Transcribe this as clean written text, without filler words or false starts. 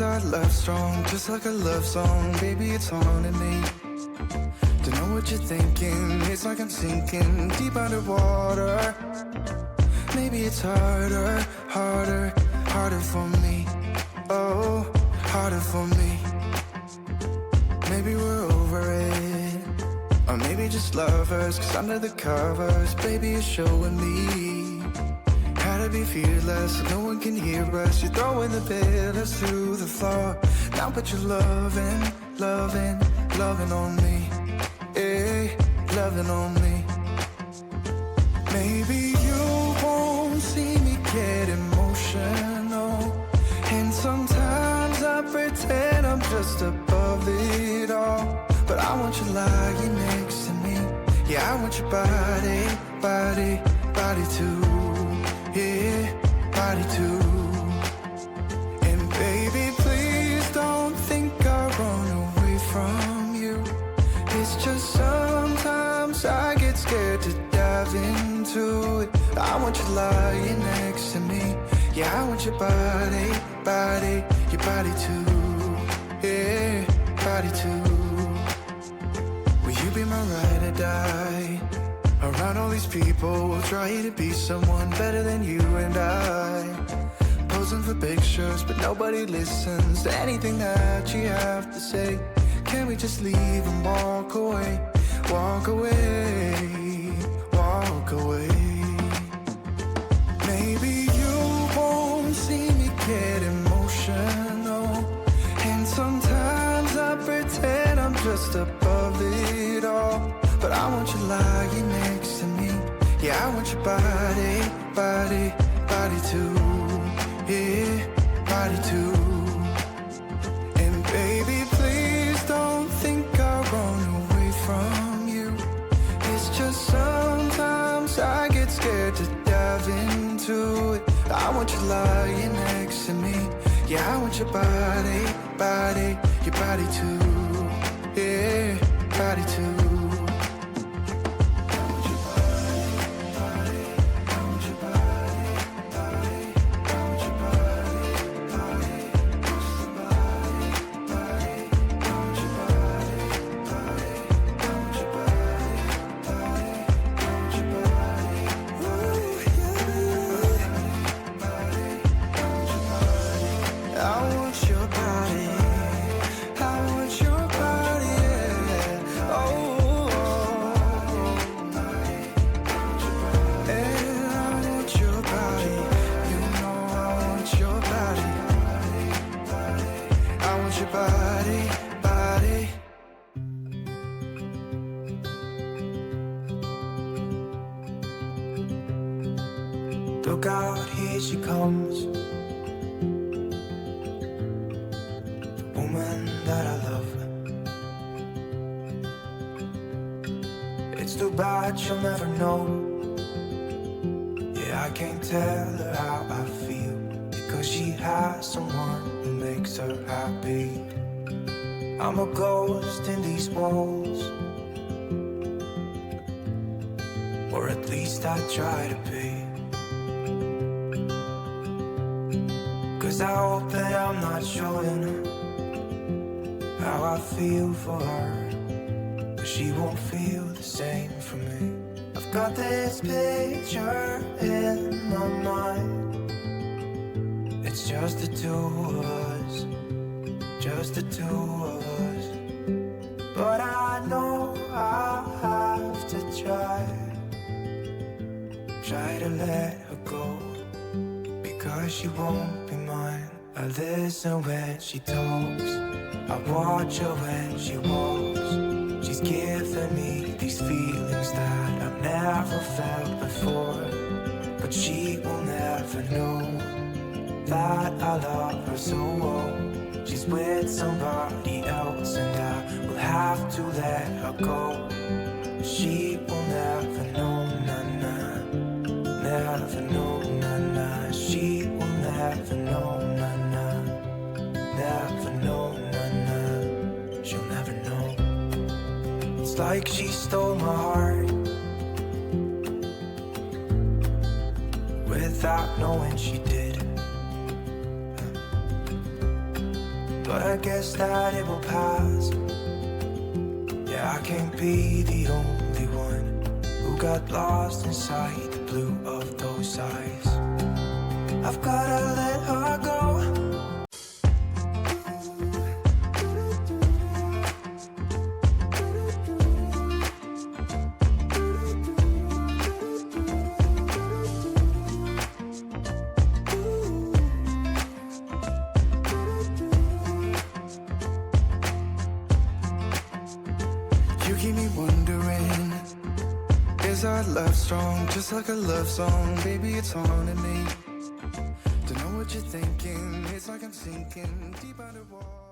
our love strong, just like a love song. Baby, it's haunting me. Don't know what you're thinking. It's like I'm sinking deep underwater. Maybe it's harder, harder, harder for me. Oh, harder for me. Maybe we're over it, or maybe just lovers. Cause under the covers, baby, you're showing me how to be fearless, so no one can hear us. You're throwing the pillars through the floor. Now put your loving, loving, loving on me. Hey, loving on me. Maybe you won't see me get emotional, and sometimes I pretend I'm just above it all. But I want you lying next to me. Yeah, I want your body, body, body too. Yeah, body too. And baby, please don't think I'll run away from you. It's just sometimes I get scared to dive into it. I want you lying next to me. Yeah, I want your body, body, your body too. Yeah, body too. Will you be my ride or die? Around all these people, we'll try to be someone better than you and I. Posing for pictures, but nobody listens to anything that you have to say. Can we just leave and walk away? Walk away, walk away. Maybe you won't see me get emotional, and sometimes I pretend I'm just above it all. But I want you lying next to me. Yeah, I want your body, body, body too. Yeah, body too. And baby, please don't think I'll run away from you. It's just sometimes I get scared to dive into it. I want you lying next to me. Yeah, I want your body, body, your body too. Yeah, body too. Look out, here she comes, the woman that I love. It's too bad she'll never know. Yeah, I can't tell her how I feel, because she has someone who makes her happy. I'm a ghost in these walls, or at least I try to be. Cause I hope that I'm not showing how I feel for her, but she won't feel the same for me. I've got this picture in my mind. It's just the two of us, just the two of us. But I know I have to try to let her go, because she won't be mine. I listen when she talks, I watch her when she walks. She's giving me these feelings that I've never felt before, but she will never know that I love her so well. She's with somebody else and I will have to let her go. She will never know, nah-nah, never know, nah-nah. She will never know, nah-nah, never know, nah-nah. She'll never know. It's like she stole my heart without knowing she did. but I guess that it will pass. Yeah, I can't be the only one who got lost inside the blue of those eyes. I've gotta let her go. You keep me wondering, is our love strong, just like a love song? Baby, it's haunting me to know what you're thinking. It's like I'm sinking deep underwater.